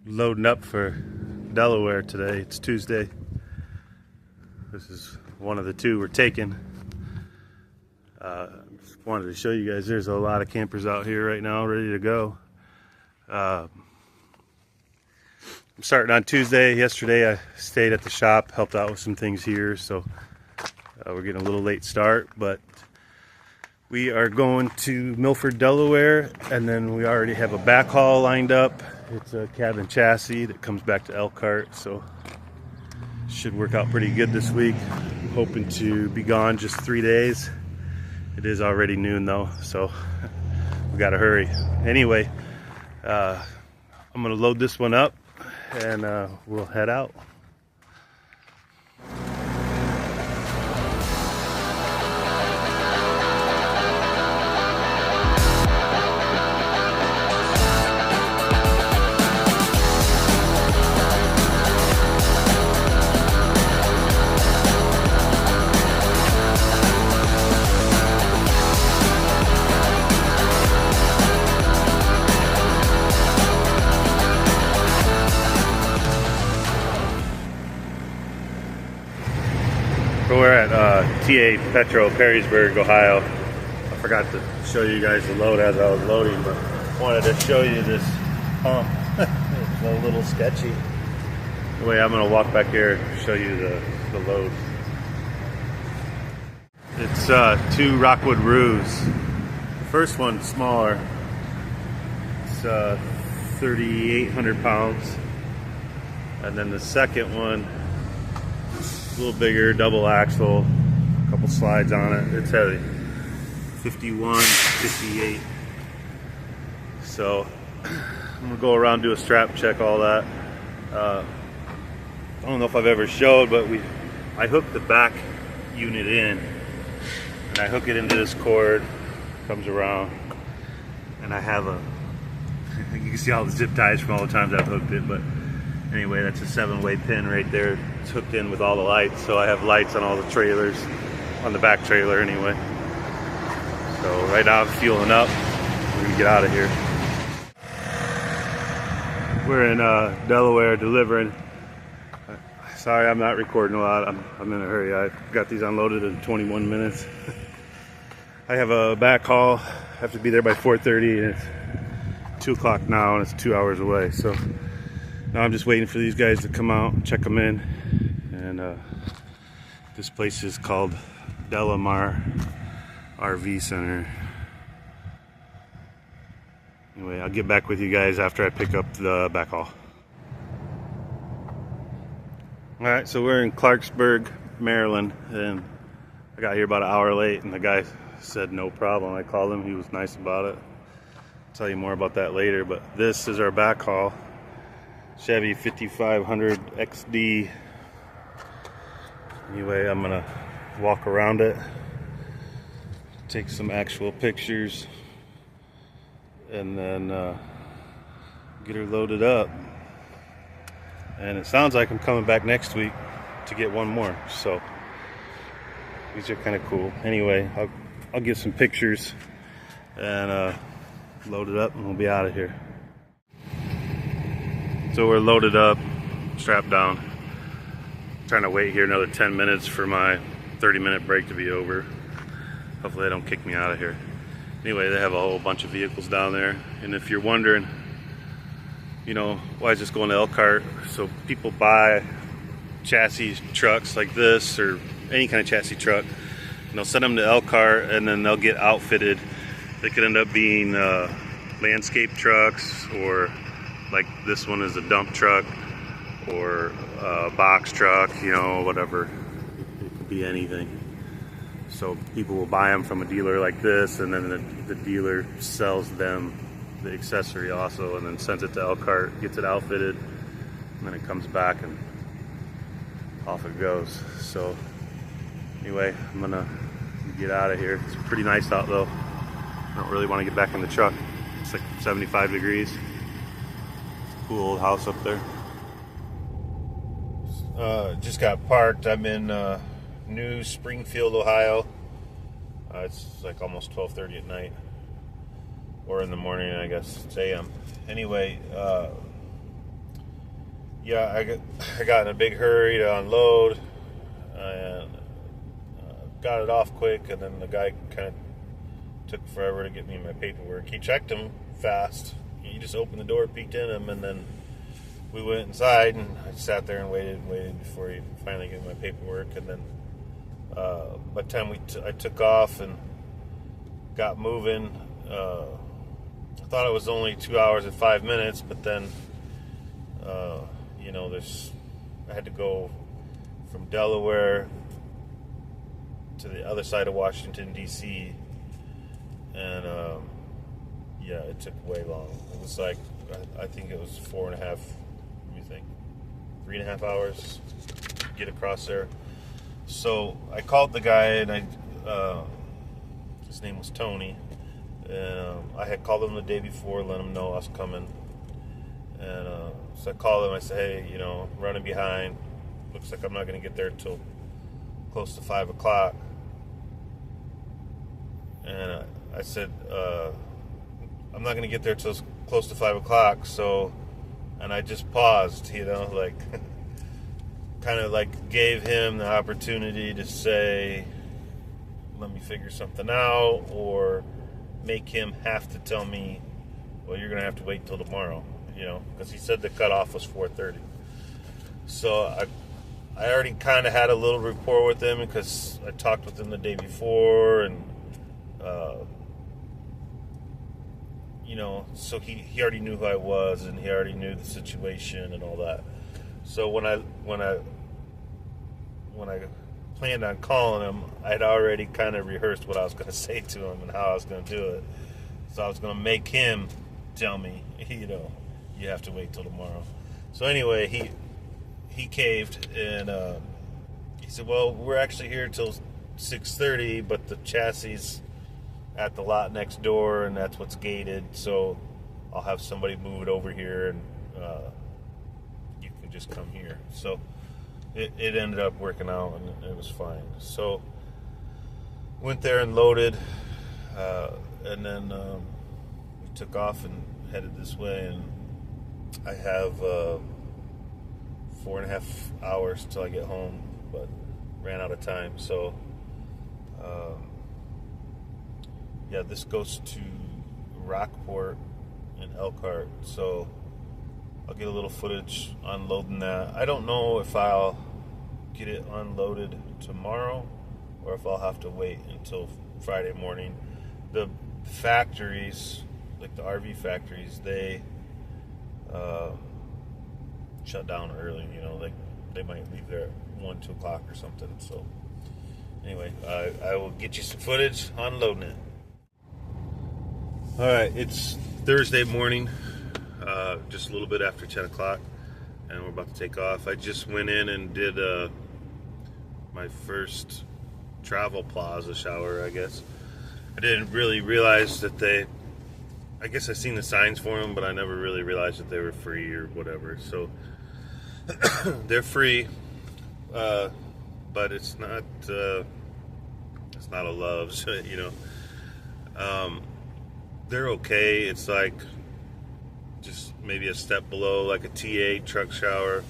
loading up for Delaware today. It's Tuesday. This is one of the two we're taking. Just wanted to show you guys there's a lot of campers out here right now ready to go. I'm starting on Tuesday. Yesterday I stayed at the shop, helped out with some things here, so we're getting a little late start, but we are going to Milford, Delaware, and then we already have a backhaul lined up. It's a cabin chassis that comes back to Elkhart, so should work out pretty good this week. I'm hoping to be gone just 3 days. It is already noon though, so we gotta hurry. Anyway, I'm gonna load this one up and we'll head out. We're at TA Petro, Perrysburg, Ohio. I forgot to show you guys the load as I was loading, but wanted to show you this pump. It's a little sketchy. Anyway, I'm going to walk back here and show you the load. It's 2 Rockwood Roos. The first one's smaller. It's 3,800 pounds. And then the second one, a little bigger, double axle, a couple slides on it. It's heavy, 51, 58. So I'm gonna go around, do a strap check, all that. I don't know if I've ever showed, but I hooked the back unit in, and I hook it into this cord, comes around, and I have you can see all the zip ties from all the times I've hooked it, but anyway, that's a 7-way pin right there. It's hooked in with all the lights, so I have lights on all the trailers, on the back trailer anyway. So right now I'm fueling up. We're gonna get out of here. We're in Delaware delivering. Sorry, I'm not recording a lot. I'm in a hurry. I got these unloaded in 21 minutes. I have a backhaul. I have to be there by 4:30, and it's 2 o'clock now, and it's 2 hours away. So now I'm just waiting for these guys to come out and check them in. And this place is called Delaware RV Center. Anyway, I'll get back with you guys after I pick up the backhaul. Alright, so we're in Clarksburg, Maryland, and I got here about an hour late, and the guy said no problem. I called him, he was nice about it. I'll tell you more about that later, but this is our backhaul. Chevy 5500 XD. Anyway, I'm gonna walk around it, take some actual pictures, and then get her loaded up. And it sounds like I'm coming back next week to get one more, so these are kind of cool. Anyway, I'll get some pictures and load it up, and we'll be out of here. So we're loaded up, strapped down. Trying to wait here another 10 minutes for my 30-minute break to be over. Hopefully they don't kick me out of here. Anyway, they have a whole bunch of vehicles down there. And if you're wondering, you know, why is this going to Elkhart? So people buy chassis trucks like this, or any kind of chassis truck, and they'll send them to Elkhart, and then they'll get outfitted. They could end up being landscape trucks, or like this one is a dump truck, or a box truck, you know, whatever. It could be anything. So people will buy them from a dealer like this, and then the dealer sells them the accessory also, and then sends it to Elkhart, gets it outfitted, and then it comes back and off it goes. So anyway, I'm gonna get out of here. It's pretty nice out though. I don't really want to get back in the truck. It's like 75 degrees. Cool old house up there. Just got parked. I'm in New Springfield, Ohio. It's like almost 12:30 at night, or in the morning, I guess it's AM. Anyway, yeah, I got in a big hurry to unload and got it off quick, and then the guy kind of took forever to get me my paperwork. He checked them fast. He just opened the door, peeked in them, and then we went inside, and I sat there and waited before he finally gave me my paperwork. And then by the time I took off and got moving, I thought it was only 2 hours and 5 minutes, but then I had to go from Delaware to the other side of Washington, D.C., and yeah, it took way long. It was like, I think it was 4.5, let me think, 3.5 hours to get across there. So I called the guy, and his name was Tony, and I had called him the day before, let him know I was coming. And so I called him. I said, hey, I'm running behind. Looks like I'm not going to get there till close to 5 o'clock. And I said, I'm not going to get there till close to 5 o'clock. So, and I just paused, like, kind of like gave him the opportunity to say, let me figure something out, or make him have to tell me, well, you're going to have to wait till tomorrow. Because he said the cutoff was 4:30. So I already kind of had a little rapport with him because I talked with him the day before, and so he already knew who I was, and he already knew the situation and all that. So when I planned on calling him, I'd already kind of rehearsed what I was going to say to him and how I was going to do it. So I was going to make him tell me, you have to wait till tomorrow. So anyway, he caved, and he said, well, we're actually here till 6:30, but the chassis at the lot next door, and that's what's gated, so I'll have somebody move it over here, and you can just come here. So it ended up working out, and it was fine. So went there and loaded, and then we took off and headed this way, and I have 4.5 hours till I get home, but ran out of time. So, yeah, this goes to Rockport in Elkhart. So I'll get a little footage unloading that. I don't know if I'll get it unloaded tomorrow or if I'll have to wait until Friday morning. The factories, like the RV factories, they shut down early. They might leave there at 1, 2 o'clock or something. So anyway, I will get you some footage unloading it. All right, it's Thursday morning, just a little bit after 10 o'clock, and we're about to take off. I just went in and did my first travel plaza shower, I guess. I didn't really realize that I guess I seen the signs for them, but I never really realized that they were free or whatever. So they're free, but it's not a Love's, they're okay. It's like just maybe a step below, like a TA truck shower.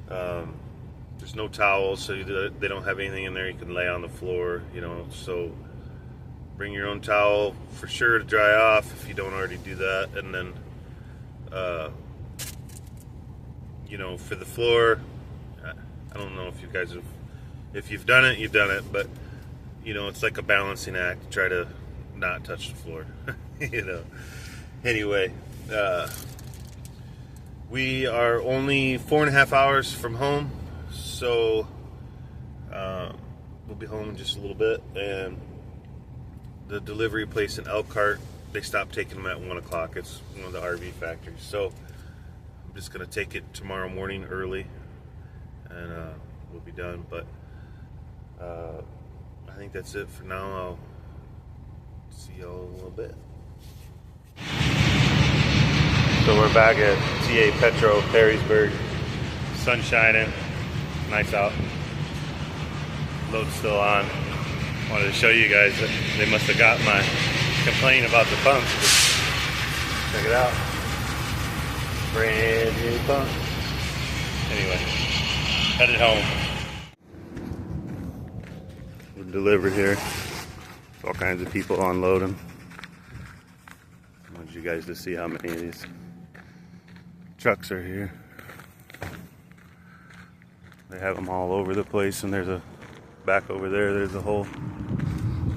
There's no towels, so they don't have anything in there you can lay on the floor, so bring your own towel for sure to dry off if you don't already do that. And then for the floor, I don't know if you guys if you've done it, you've done it, but it's like a balancing act to try to not touch the floor. Anyway, we are only 4.5 hours from home, so we'll be home in just a little bit. And the delivery place in Elkhart, they stopped taking them at 1 o'clock. It's one of the RV factories, so I'm just gonna take it tomorrow morning early, and we'll be done. But I think that's it for now. I'll see y'all in a little bit. So we're back at TA Petro, Perrysburg. Sun shining, nice out. Load's still on. Wanted to show you guys that they must have got my complaint about the pumps. Check it out. Brand new pump. Anyway, headed home. We're delivered here. All kinds of people unloading. I want you guys to see how many of these trucks are here. They have them all over the place, and there's a back over there. There's a whole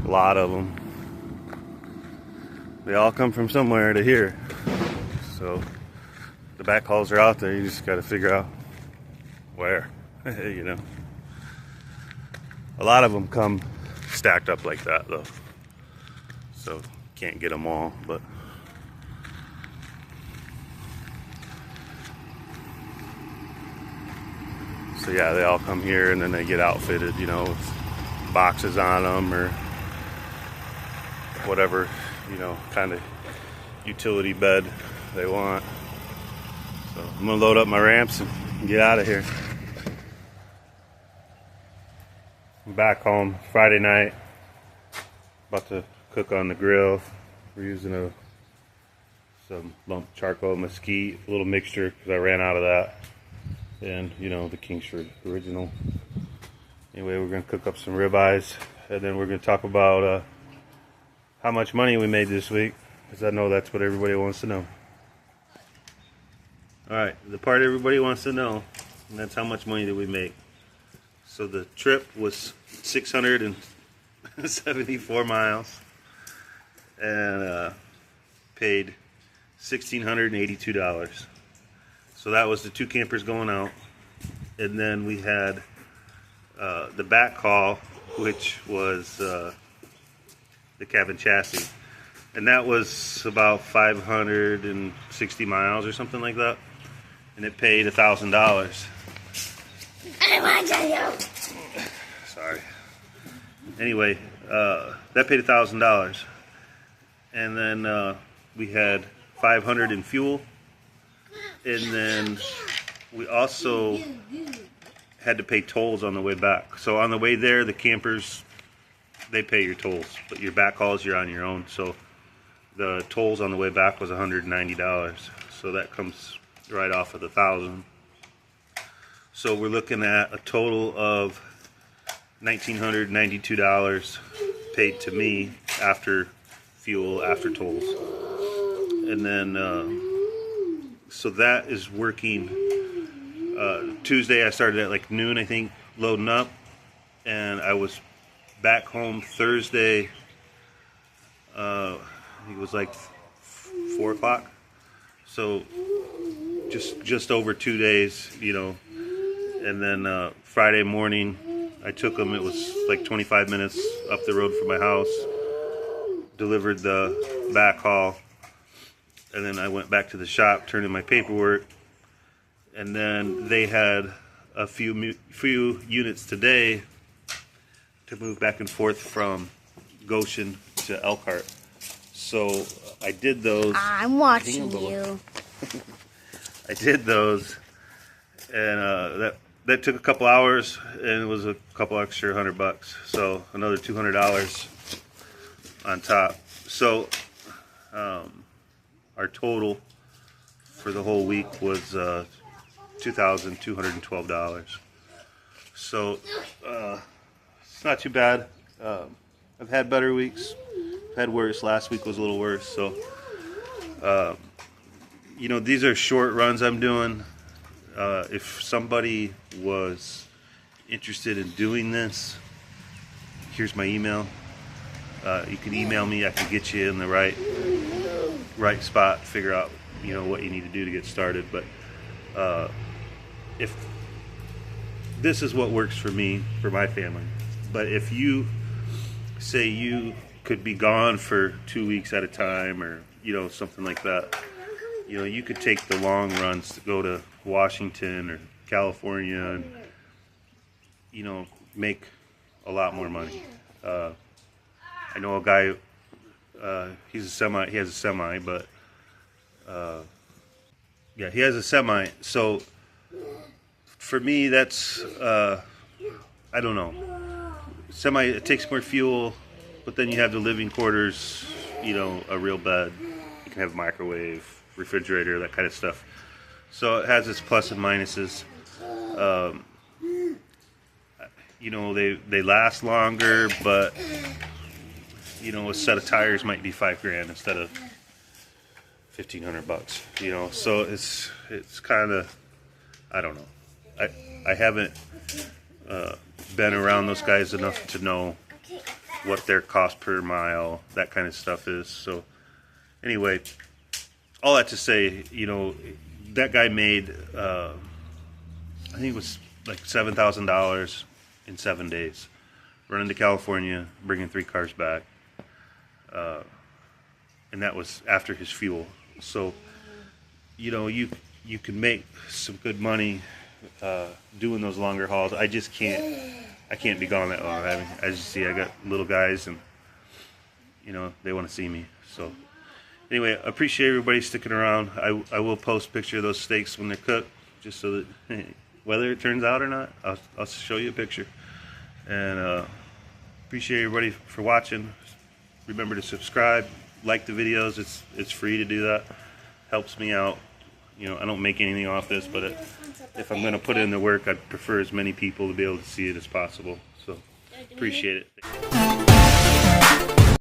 lot of them. They all come from somewhere to here. So the backhauls are out there. You just got to figure out where. You know, a lot of them come stacked up like that, though. So can't get them all, but. So yeah, they all come here and then they get outfitted, you know, with boxes on them or whatever, you know, kind of utility bed they want. So I'm gonna load up my ramps and get out of here. I'm back home Friday night. About to cook on the grill. We're using some lump charcoal mesquite, a little mixture because I ran out of that. And, you know, the Kingsford original. Anyway, we're going to cook up some ribeyes, and then we're going to talk about how much money we made this week, because I know that's what everybody wants to know. Alright, the part everybody wants to know, and that's how much money did we make. So the trip was 674 miles, and paid $1,682. So that was the two campers going out, and then we had the backhaul, which was the cabin chassis, and that was about 560 miles or something like that, and it paid $1,000. I want you. Sorry. Anyway, that paid $1,000, and then we had 500 in fuel. And then we also had to pay tolls on the way back. So on the way there, the campers, they pay your tolls, but your backhauls, you're on your own. So the tolls on the way back was $190. So that comes right off of the $1,000. So we're looking at a total of $1,992 paid to me after fuel, after tolls. And then so that is working. Tuesday I started at like noon, I think, loading up, and I was back home Thursday. I think it was like 4 o'clock. So just over 2 days, you know. And then Friday morning I took them. It was like 25 minutes up the road from my house. Delivered the backhaul. And then I went back to the shop, turned in my paperwork, and then they had a few units today to move back and forth from Goshen to Elkhart. So I did those. I'm watching you. I did those, and that took a couple hours, and it was a couple extra $100. So another $200 on top. So. Our total for the whole week was $2,212. So it's not too bad. I've had better weeks. I've had worse. Last week was a little worse. So you know, these are short runs I'm doing. If somebody was interested in doing this, here's my email. You can email me. I can get you in the right spot, figure out, you know, what you need to do to get started. But if this is what works for me, for my family, but if you say you could be gone for 2 weeks at a time, or, you know, something like that, you know, you could take the long runs to go to Washington or California and, you know, make a lot more money. I know a guy. He has a semi, but yeah, he has a semi. So for me, that's I don't know. Semi, it takes more fuel, but then you have the living quarters. You know, a real bed. You can have a microwave, refrigerator, that kind of stuff. So it has its plus and minuses. You know, they last longer, but you know, a set of tires might be $5,000 instead of $1,500. You know, so it's kind of, I don't know. I haven't been around those guys enough to know what their cost per mile, that kind of stuff is. So anyway, all that to say, you know, that guy made I think it was like $7,000 in 7 days, running to California, bringing 3 cars back, and that was after his fuel. So you know, you can make some good money doing those longer hauls. I just can't be gone that long. I mean, as you see, I got little guys, and you know, they want to see me. So anyway, I appreciate everybody sticking around. I will post a picture of those steaks when they're cooked, just so that whether it turns out or not, I'll show you a picture. And appreciate everybody for watching. Remember to subscribe, like the videos. It's free to do that. Helps me out. You know, I don't make anything off this, but if I'm going to put in the work, I'd prefer as many people to be able to see it as possible. So appreciate it.